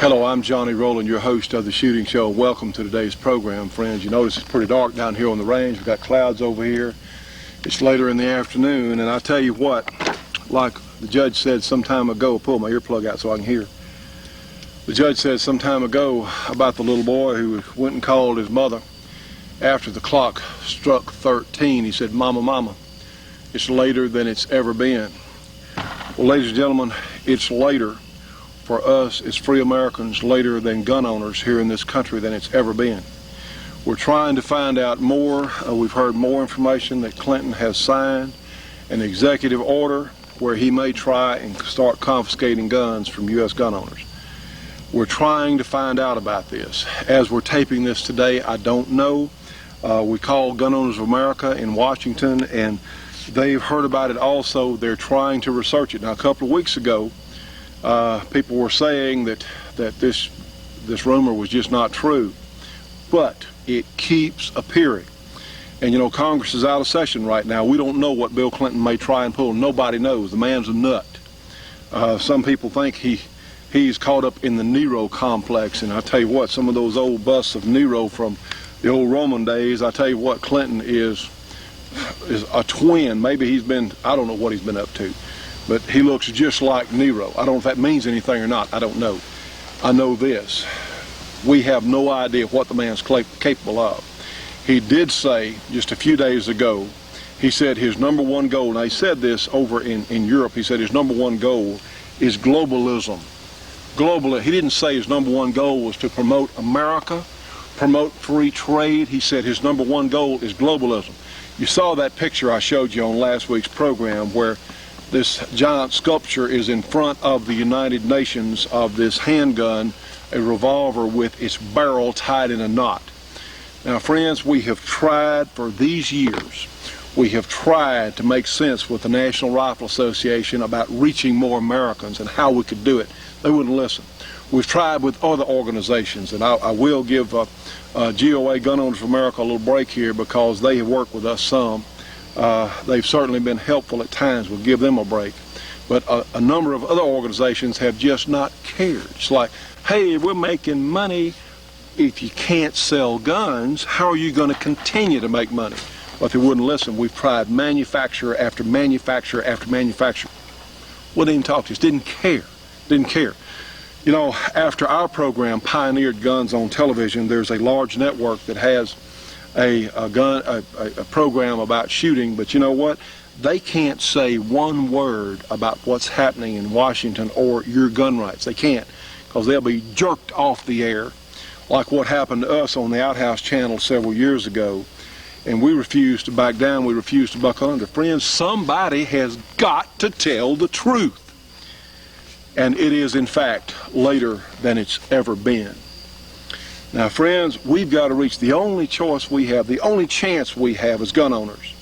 Hello, I'm Johnny Rowland, your host of The Shooting Show. Welcome to today's program, friends. You notice it's pretty dark down here on the range. We've got clouds over here. It's later in the afternoon, and I tell you what, like the judge said some time ago, pull my earplug out so I can hear. The judge said some time ago about the little boy who went and called his mother after the clock struck 13. He said, "Mama, mama, it's later than it's ever been." Well, ladies and gentlemen, it's later for us as free Americans, later than gun owners here in this country than it's ever been. We're trying to find out more. We've heard more information that Clinton has signed an executive order where he may try and start confiscating guns from U.S. gun owners. We're trying to find out about this. As we're taping this today, I don't know. We called Gun Owners of America in Washington, and they've heard about it also. They're trying to research it. Now, a couple of weeks ago, people were saying that this rumor was just not true, but it keeps appearing. And you know, Congress is out of session right now. We don't know what Bill Clinton may try and pull. Nobody knows. The man's a nut. Some people think he's caught up in the Nero complex, and I tell you what, some of those old busts of Nero from the old Roman days, I tell you what, Clinton is a twin. Maybe I don't know what he's been up to, but he looks just like Nero. I don't know if that means anything or not. I don't know. I know this. We have no idea what the man's capable of. He did say just a few days ago, he said his number one goal, and he said this over in Europe, he said his number one goal is globalism. He didn't say his number one goal was to promote America, promote free trade. He said his number one goal is globalism. You saw that picture I showed you on last week's program where this giant sculpture is in front of the United Nations of this handgun, a revolver with its barrel tied in a knot. Now, friends, we have tried for these years, we have tried to make sense with the National Rifle Association about reaching more Americans and how we could do it. They wouldn't listen. We've tried with other organizations, and I will give GOA, Gun Owners of America, a little break here because they have worked with us some. They've certainly been helpful at times. We'll give them a break. But a number of other organizations have just not cared. It's like, hey, we're making money. If you can't sell guns, how are you going to continue to make money? But they wouldn't listen. We've tried manufacturer after manufacturer after manufacturer. Wouldn't even talk to us. Didn't care. Didn't care. You know, after our program pioneered guns on television, there's a large network that has a program about shooting, but you know what? They can't say one word about what's happening in Washington or your gun rights. They can't, because they'll be jerked off the air, like what happened to us on the Outhouse channel several years ago, and we refused to back down. We refused to buckle under. Friends, somebody has got to tell the truth, and it is, in fact, later than it's ever been. Now, friends, we've got to reach the only choice we have, the only chance we have as gun owners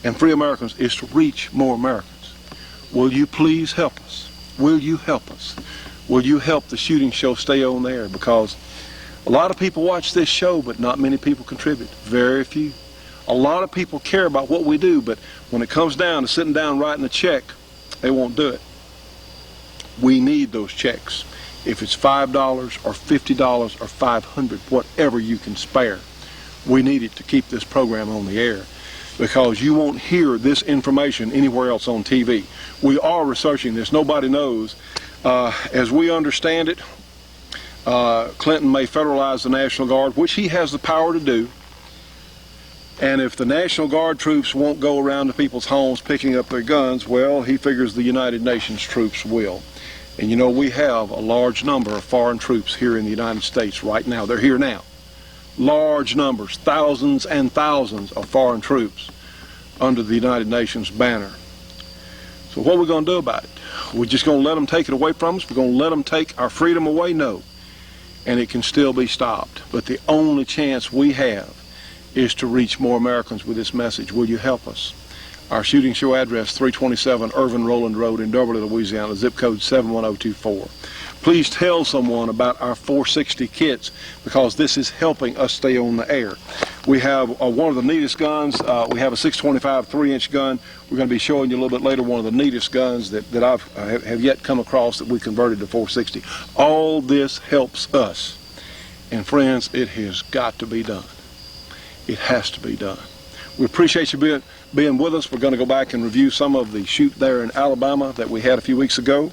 and free Americans is to reach more Americans. Will you please help us? Will you help us? Will you help the shooting show stay on the air? Because a lot of people watch this show, but not many people contribute. Very few. A lot of people care about what we do, but when it comes down to sitting down writing a check, they won't do it. We need those checks. If it's $5 or $50 or $500, whatever you can spare, we need it to keep this program on the air, because you won't hear this information anywhere else on TV. We are researching this. Nobody knows. As we understand it, Clinton may federalize the National Guard, which he has the power to do. And if the National Guard troops won't go around to people's homes picking up their guns, well, he figures the United Nations troops will. And you know, we have a large number of foreign troops here in the United States right now. They're here now. Large numbers, thousands and thousands of foreign troops under the United Nations banner. So what are we going to do about it? We're just going to let them take it away from us? We're going to let them take our freedom away? No. And it can still be stopped. But the only chance we have is to reach more Americans with this message. Will you help us? Our shooting show address, 327 Irvin Rowland Road in Beverly, Louisiana, zip code 71024. Please tell someone about our 460 kits, because this is helping us stay on the air. We have one of the neatest guns. We have a 625 3-inch gun. We're going to be showing you a little bit later one of the neatest guns that have yet come across that we converted to 460. All this helps us. And friends, it has got to be done. It has to be done. We appreciate you being with us. We're going to go back and review some of the shoot there in Alabama that we had a few weeks ago.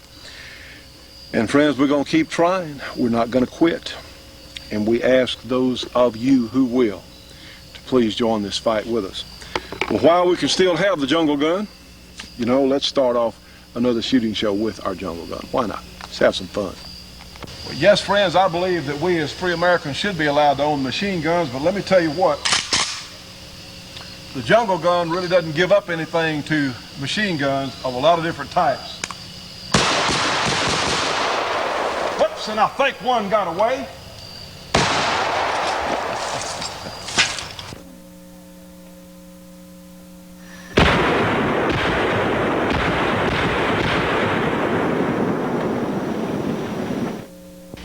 And friends, we're going to keep trying. We're not going to quit. And we ask those of you who will to please join this fight with us. Well, while we can still have the jungle gun, you know, let's start off another shooting show with our jungle gun. Why not? Let's have some fun. Well, yes, friends, I believe that we as free Americans should be allowed to own machine guns, but let me tell you what, the jungle gun really doesn't give up anything to machine guns of a lot of different types. Whoops, and I think one got away.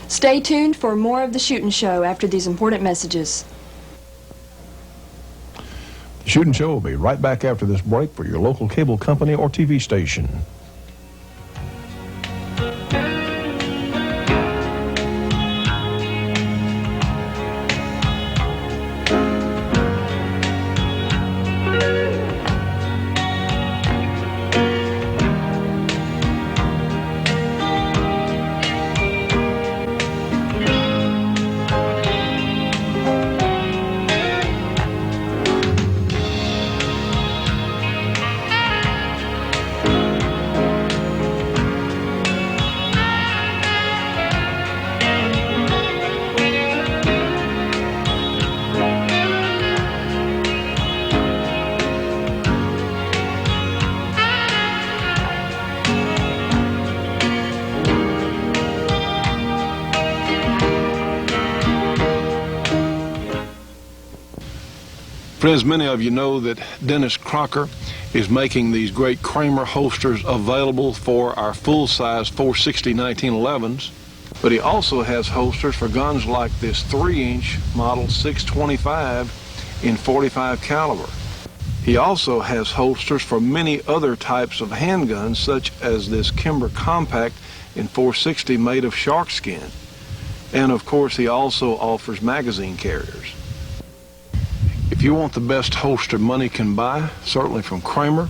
Stay tuned for more of the Shootin' Show after these important messages. The Shootin' Show will be right back after this break for your local cable company or TV station. Friends, many of you know that Dennis Crocker is making these great Kramer holsters available for our full-size 460 1911s, but he also has holsters for guns like this 3-inch model 625 in .45 caliber. He also has holsters for many other types of handguns, such as this Kimber Compact in 460 made of shark skin. And of course, he also offers magazine carriers. If you want the best holster money can buy, certainly from Kramer,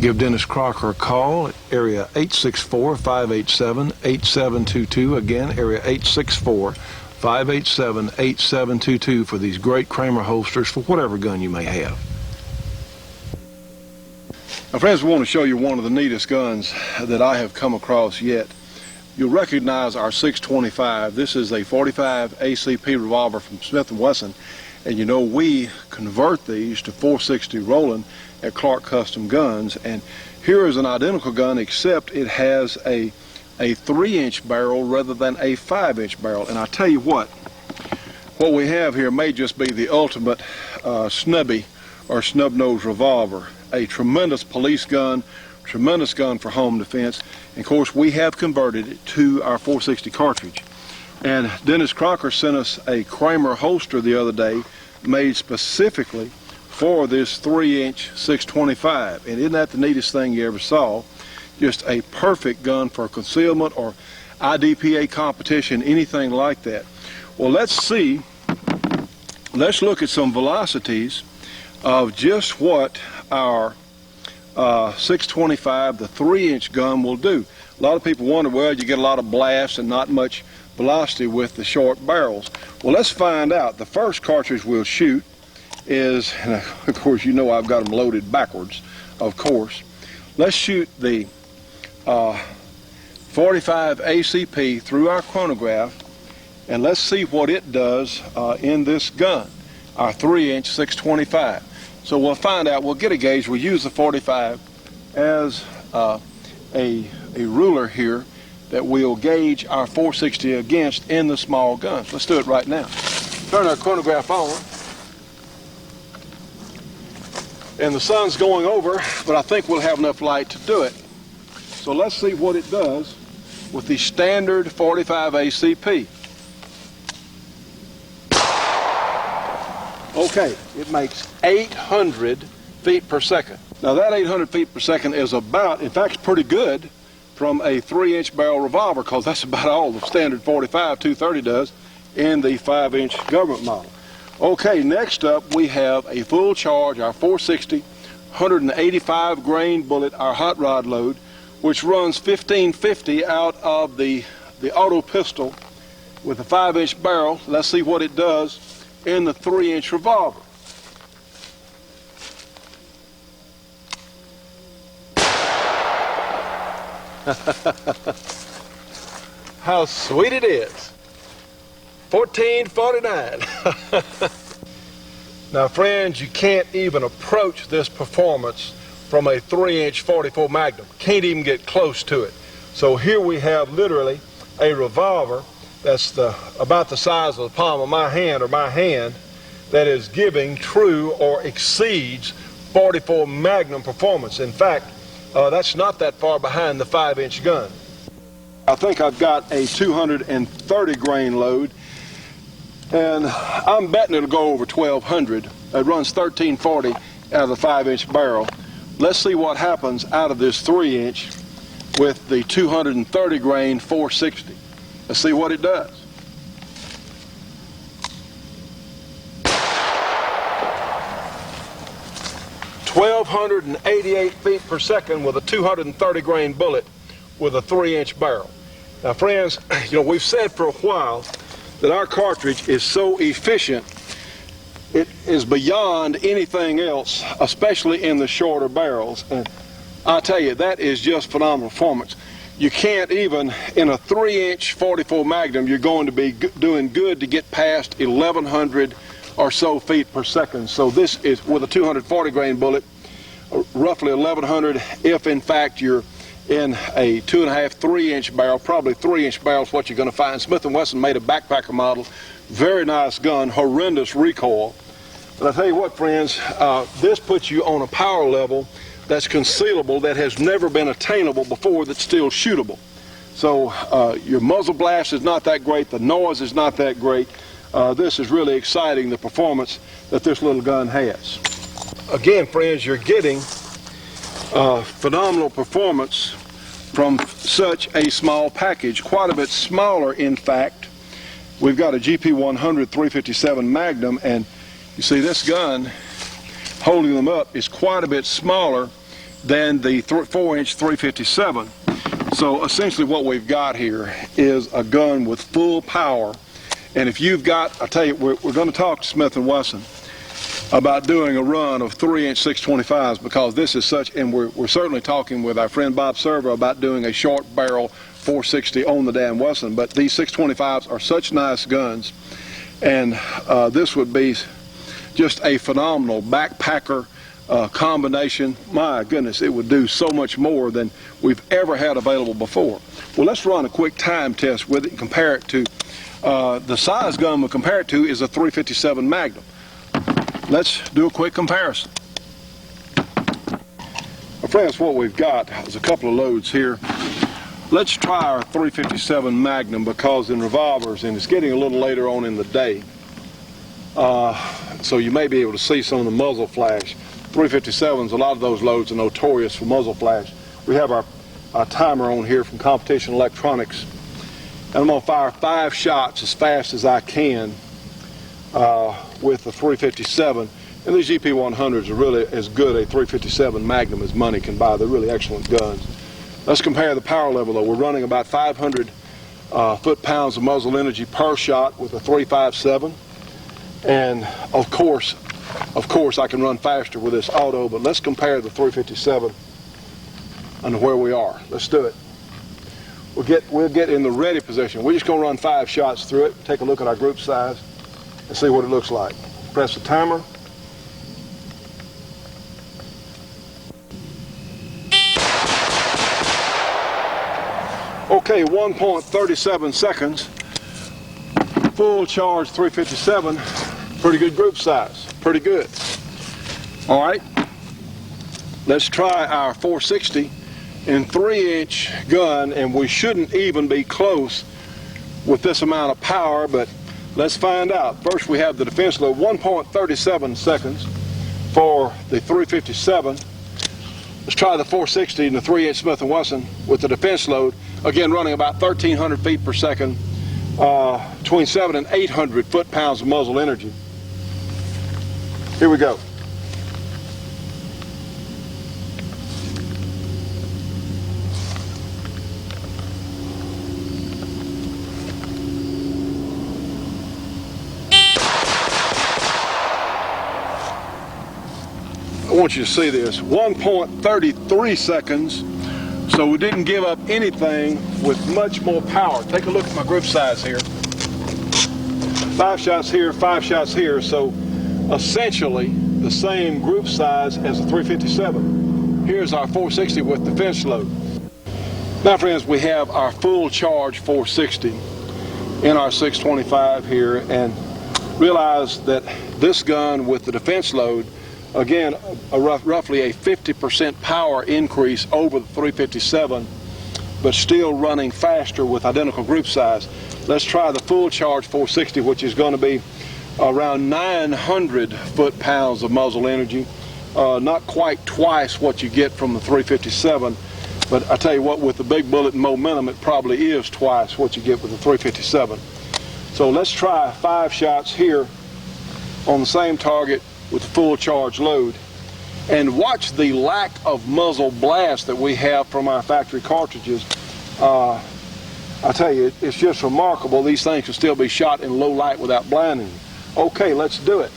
give Dennis Crocker a call at area 864-587-8722. Again, area 864-587-8722 for these great Kramer holsters for whatever gun you may have. Now, friends, we want to show you one of the neatest guns that I have come across yet. You'll recognize our 625. This is a .45 ACP revolver from Smith & Wesson. And you know, we convert these to 460 Rowland at Clark Custom Guns. And here is an identical gun, except it has a 3-inch barrel rather than a 5-inch barrel. And I tell you what we have here may just be the ultimate snubby or snub-nosed revolver. A tremendous police gun, tremendous gun for home defense. And of course, we have converted it to our 460 cartridge. And Dennis Crocker sent us a Kramer holster the other day made specifically for this 3-inch 625. And isn't that the neatest thing you ever saw? Just a perfect gun for concealment or IDPA competition, anything like that. Well, let's look at some velocities of just what our 625, the 3-inch gun, will do. A lot of people wonder, well, you get a lot of blasts and not much velocity with the short barrels. Well, let's find out. The first cartridge we'll shoot is, and of course you know I've got them loaded backwards, of course. Let's shoot the 45 ACP through our chronograph, and let's see what it does in this gun, our 3-inch 625. So we'll find out, we'll get a gauge, we'll use the 45 as a ruler here that we'll gauge our 460 against in the small guns. Let's do it right now. Turn our chronograph on. And the sun's going over, but I think we'll have enough light to do it. So let's see what it does with the standard 45 ACP. Okay, it makes 800 feet per second. Now that 800 feet per second is about, in fact, pretty good from a 3-inch barrel revolver, because that's about all the standard 45 230 does in the 5-inch government model. Okay, next up we have a full charge, our 460, 185 grain bullet, our hot rod load, which runs 1550 out of the auto pistol with a 5-inch barrel. Let's see what it does in the 3-inch revolver. How sweet it is. 1449. Now friends, you can't even approach this performance from a 3-inch 44 Magnum. Can't even get close to it. So here we have literally a revolver that's about the size of the palm of my hand, or my hand, that is giving true or exceeds 44 Magnum performance. In fact, that's not that far behind the 5-inch gun. I think I've got a 230 grain load, and I'm betting it'll go over 1200. It runs 1340 out of the 5-inch barrel. Let's see what happens out of this 3-inch with the 230 grain 460. Let's see what it does. (1,288 feet per second with a 230 grain bullet with a 3-inch barrel. Now friends, we've said for a while that our cartridge is so efficient, it is beyond anything else, especially in the shorter barrels. And I tell you, that is just phenomenal performance. You can't even, in a 3-inch 44 Magnum, you're going to be doing good to get past 1,100 or so feet per second. So this is, with a 240 grain bullet, roughly 1,100, if in fact you're in a 2.5, 3-inch barrel. Probably 3-inch barrel is what you're going to find. Smith & Wesson made a backpacker model. Very nice gun, horrendous recoil. But I tell you what, friends, this puts you on a power level that's concealable, that has never been attainable before, that's still shootable. So your muzzle blast is not that great, the noise is not that great. This is really exciting, the performance that this little gun has. Again, friends, you're getting phenomenal performance from such a small package, quite a bit smaller in fact. We've got a GP100 357 Magnum, and you see this gun holding them up is quite a bit smaller than the 4-inch 357. So essentially what we've got here is a gun with full power. And if you've got, I tell you, we're going to talk to Smith & Wesson about doing a run of 3-inch 625s, because this is such, and we're certainly talking with our friend Bob Servo about doing a short barrel 460 on the Dan Wesson. But these 625s are such nice guns, and this would be just a phenomenal backpacker combination. My goodness, it would do so much more than we've ever had available before. Well, let's run a quick time test with it and compare it to the size gun we'll compare it to is a 357 Magnum. Let's do a quick comparison. Well, friends, what we've got is a couple of loads here. Let's try our 357 Magnum, because in revolvers, and it's getting a little later on in the day, so you may be able to see some of the muzzle flash. 357s, a lot of those loads are notorious for muzzle flash. We have our timer on here from Competition Electronics, and I'm going to fire 5 shots as fast as I can with the 357. And these GP100s are really as good a 357 Magnum as money can buy. They're really excellent guns. Let's compare the power level though. We're running about 500 foot-pounds of muzzle energy per shot with a 357. And of course I can run faster with this auto, but let's compare the 357 and where we are. Let's do it. We'll get in the ready position. We're just going to run 5 shots through it, take a look at our group size, and see what it looks like. Press the timer. Okay, 1.37 seconds. Full charge 357. Pretty good group size. Pretty good. All right. Let's try our 460 in 3-inch gun, and we shouldn't even be close with this amount of power, but Let's find out. First, we have the defense load, 1.37 seconds for the 357. Let's try the 460 and the 3/8 Smith & Wesson with the defense load, again running about 1,300 feet per second, between 700 and 800 foot-pounds of muzzle energy. Here we go. I want you to see this, 1.33 seconds, so we didn't give up anything with much more power. Take a look at my group size here. 5 shots here, 5 shots here, so essentially the same group size as the 357. Here's our 460 with defense load. Now friends, we have our full charge 460 in our 625 here, and realize that this gun with the defense load, again, roughly a 50% power increase over the 357, but still running faster with identical group size. Let's try the full charge 460, which is going to be around 900 foot-pounds of muzzle energy. Not quite twice what you get from the 357, but I tell you what, with the big bullet and momentum, it probably is twice what you get with the 357. So let's try 5 shots here on the same target with the full charge load, and watch the lack of muzzle blast that we have from our factory cartridges. I tell you, it's just remarkable. These things can still be shot in low light without blinding you. Okay, let's do it.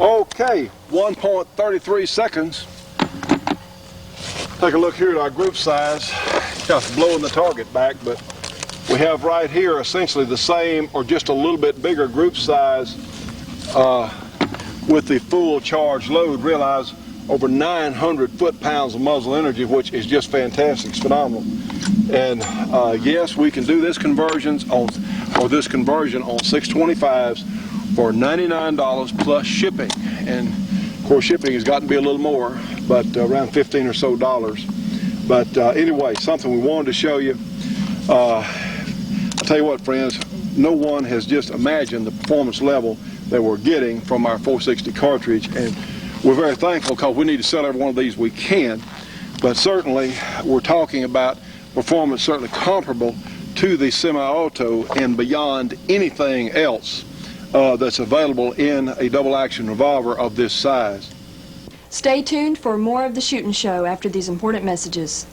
Okay, 1.33 seconds. Take a look here at our group size. Just blowing the target back, but we have right here essentially the same or just a little bit bigger group size with the full charge load. Realize over 900 foot-pounds of muzzle energy, which is just fantastic. It's phenomenal. And yes, we can do this conversion on 625s for $99 plus shipping. And of course, shipping has got to be a little more, but around $15 or so. But anyway, something we wanted to show you. I'll tell you what, friends, no one has just imagined the performance level that we're getting from our 460 cartridge, and we're very thankful because we need to sell every one of these we can. But certainly, we're talking about performance certainly comparable to the semi-auto and beyond anything else that's available in a double-action revolver of this size. Stay tuned for more of the Shootin' Show after these important messages.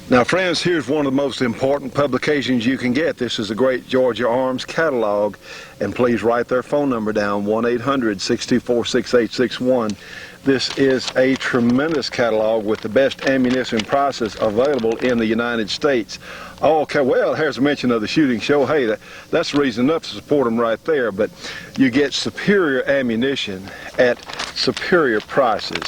Now friends, here's one of the most important publications you can get. This is the Great Georgia Arms Catalog, and please write their phone number down, 1-800-624-6861. This is a tremendous catalog with the best ammunition prices available in the United States. Oh, okay, well, here's a mention of the Shooting Show. Hey, that's reason enough to support them right there, but you get superior ammunition at superior prices.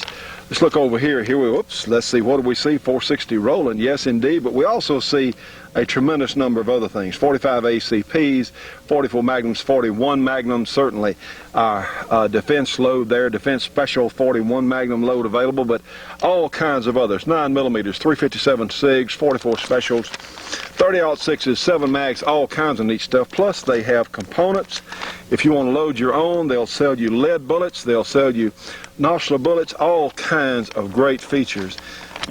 Let's look over here. Whoops, let's see, what do we see? 460 Rowland, yes indeed, but we also see a tremendous number of other things. 45 ACPs, 44 Magnums, 41 Magnums, certainly our defense load there, defense special 41 Magnum load available, but all kinds of others. 9 millimeters, 357 SIGs, 44 specials, 30-06s, 7 mags, all kinds of neat stuff. Plus they have components. If you want to load your own, they'll sell you lead bullets, they'll sell you nostril bullets, all kinds of great features.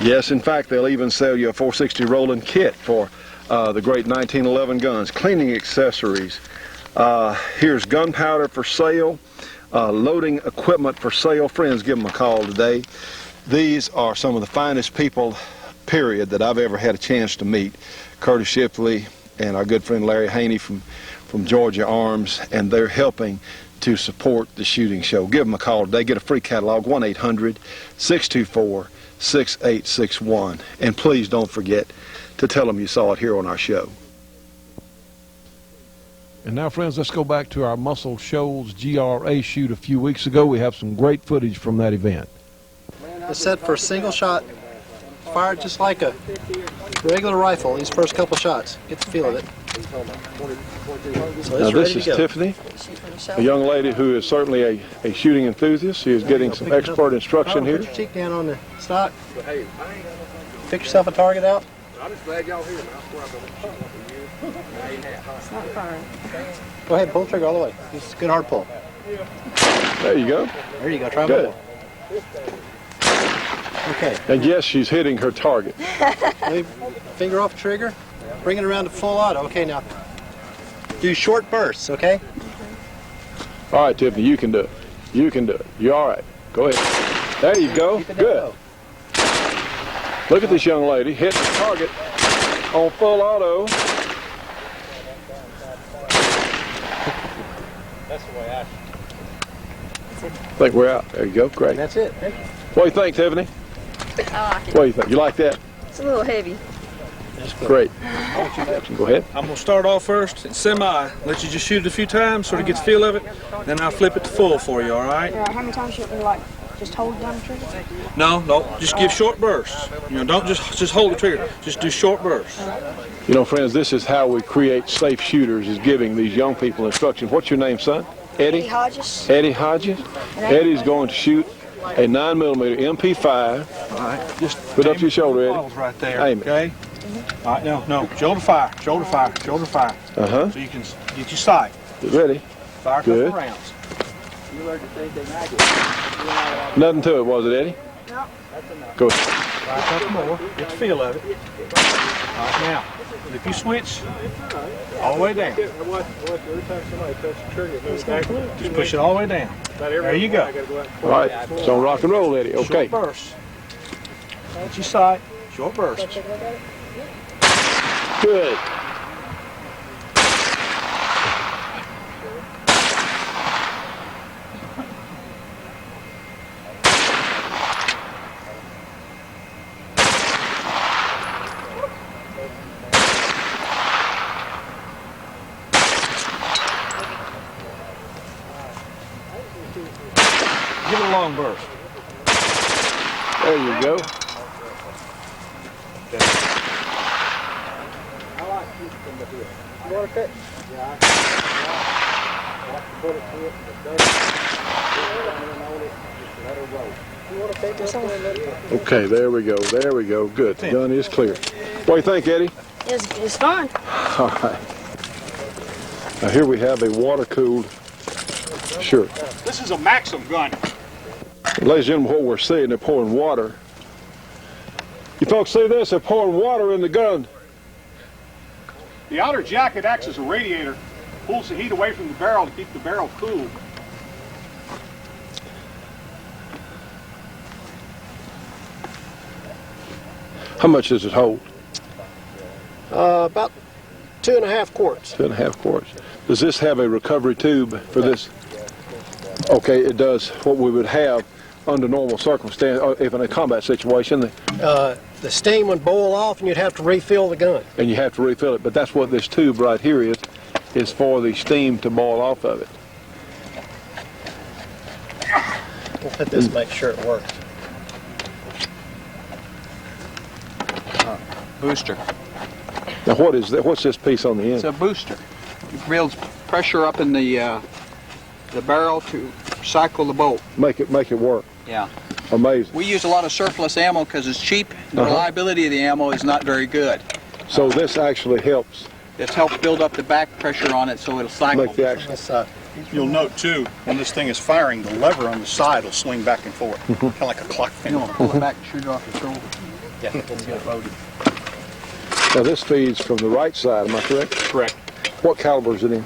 Yes, in fact, they'll even sell you a 460 Rowland kit for the great 1911 guns, cleaning accessories. Here's gunpowder for sale, loading equipment for sale. Friends, give them a call today. These are some of the finest people, period, that I've ever had a chance to meet. Curtis Shipley and our good friend Larry Haney from Georgia Arms, and they're helping to support the shooting show. Give them a call today. Get a free catalog, 1-800-624-6861. And please don't forget to tell them you saw it here on our show. And now, friends, let's go back to our Muscle Shoals GRA shoot a few weeks ago. We have some great footage from that event. It's set for a single shot, fired just like a regular rifle. These first couple shots, get the feel of it. So Now this is Tiffany, a young lady who is certainly a shooting enthusiast. She is getting some expert instruction here. Put your cheek down on the stock. Pick yourself a target out. I'm just glad y'all here, man. I swear I've been It's not firing. Go ahead, pull the trigger all the way. Just a good hard pull. There you go. There you go. Try Good. pull. Okay. And yes, she's hitting her target. Leave finger off the trigger. Bring it around to full auto. Okay, now do short bursts. Okay. All right, Tiffany, you can do it. You can do it. You're all right. Go ahead. There you go. Good. Look at this young lady hitting the target on full auto. That's the way I. I think we're out. There you go. Great. That's it. What do you think, Tiffany? I like it. What do you think? You like that? It's a little heavy. Great. Go ahead. I'm going to start off first at semi, let you just shoot it a few times, sort of get the feel of it, then I'll flip it to full for you, all right? How many times should we just hold down the trigger? No, just give short bursts. Don't just hold the trigger. Just do short bursts. You know, friends, this is how we create safe shooters, is giving these young people instruction. What's your name, son? Eddie? Hodges. Eddie Hodges? Eddie's going to shoot a 9mm MP5. All right, just Put up your shoulder, Eddie. balls right there, Aim it. okay? All right, no, shoulder fire, shoulder fire, shoulder fire. Uh-huh. So you can get your sight. Get ready. Fire a Good. couple rounds. Nothing to it, was it, Eddie? No. Go ahead. Fire a couple more, get the feel of it. All right, now, if you switch all the way down. Just push it all the way down. There you go. All right. So rock and roll, Eddie. Okay. Short bursts. Get your sight, short bursts. Good. Give it a long burst. There you go. Okay, there we go. There we go. Good. The gun is clear. What do you think, Eddie? It's fine. All right. Now here we have a water-cooled shirt. This is a Maxim gun. Ladies and gentlemen, what we're seeing, they're pouring water. You folks see this? They're pouring water in the gun. The outer jacket acts as a radiator, pulls the heat away from the barrel to keep the barrel cool. How much does it hold? About 2.5 quarts. 2.5 quarts. Does this have a recovery tube for this? Okay, it does what we would have under normal circumstances, if in a combat situation, The steam would boil off, and you'd have to refill the gun. and you have to refill it. But that's what this tube right here is for the steam to boil off of it. We'll put this to make sure it works. Booster. Now what is that? What's this piece on the end? It's a booster. It builds pressure up in the barrel to cycle the bolt. Make it work. Yeah. Amazing. We use a lot of surplus ammo because it's cheap. The reliability of the ammo is not very good. So this actually helps. It helps build up the back pressure on it so it'll cycle. Make the action. You'll note too, when this thing is firing, the lever on the side will swing back and forth, kind of like a clock You finger. know, pull it back and shoot it off the shoulder. Yeah, let's get it loaded. Now this feeds from the right side, am I correct? Correct. What caliber is it in?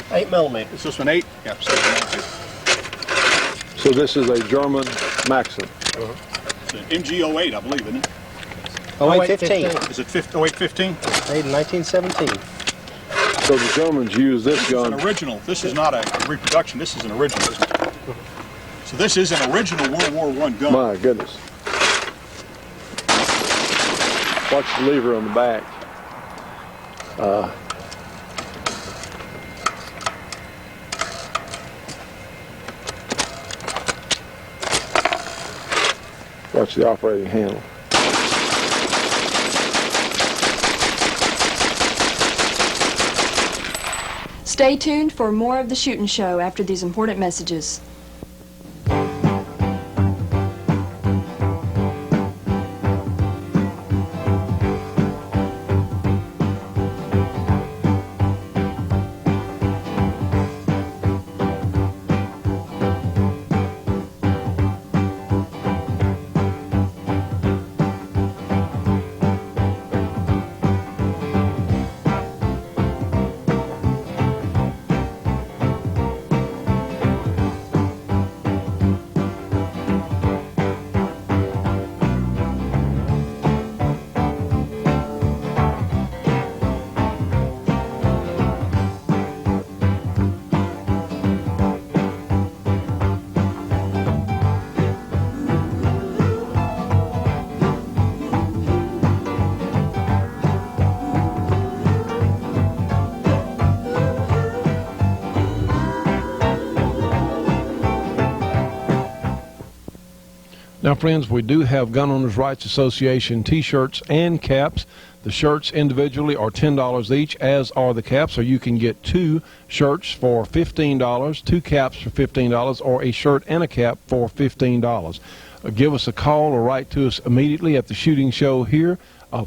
8mm. Is this one 8? Yeah, 7.2. So this is a German Maxim. It's an MG08, I believe, isn't it? 0815. Is it 0815? Made in 1917. So the Germans use this This is an gun. original. This is not a reproduction. This is an original. So this is an original World War I gun. My goodness. Watch the lever on the back. Watch the operating handle. Stay tuned for more of the Shootin' Show after these important messages. Now, friends, we do have Gun Owners Rights Association T-shirts and caps. The shirts individually are $10 each, as are the caps, so you can get 2 shirts for $15, 2 caps for $15, or a shirt and a cap for $15. Give us a call or write to us immediately at the Shooting Show here.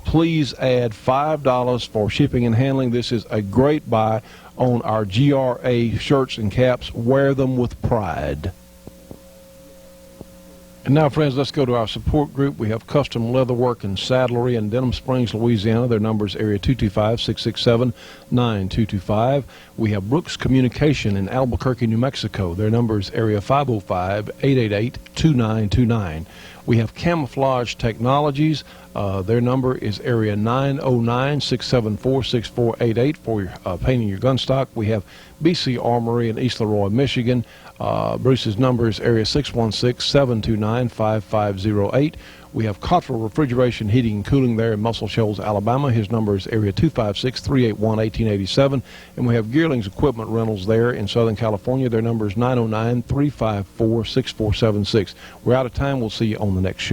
Please add $5 for shipping and handling. This is a great buy on our GRA shirts and caps. Wear them with pride. And now, friends, let's go to our support group. We have Custom Leatherwork and Saddlery in Denham Springs, Louisiana. Their number is area 225-667-9225. We have Brooks Communication in Albuquerque, New Mexico. Their number is area 505-888-2929. We have Camouflage Technologies. Their number is area 909-674-6488 for painting your gun stock. We have BC Armory in East Leroy, Michigan. Bruce's number is area 616-729-5508. We have Cottrell Refrigeration, Heating, and Cooling there in Muscle Shoals, Alabama. His number is area 256-381-1887. And we have Gearlings Equipment Rentals there in Southern California. Their number is 909-354-6476. We're out of time. We'll see you on the next show.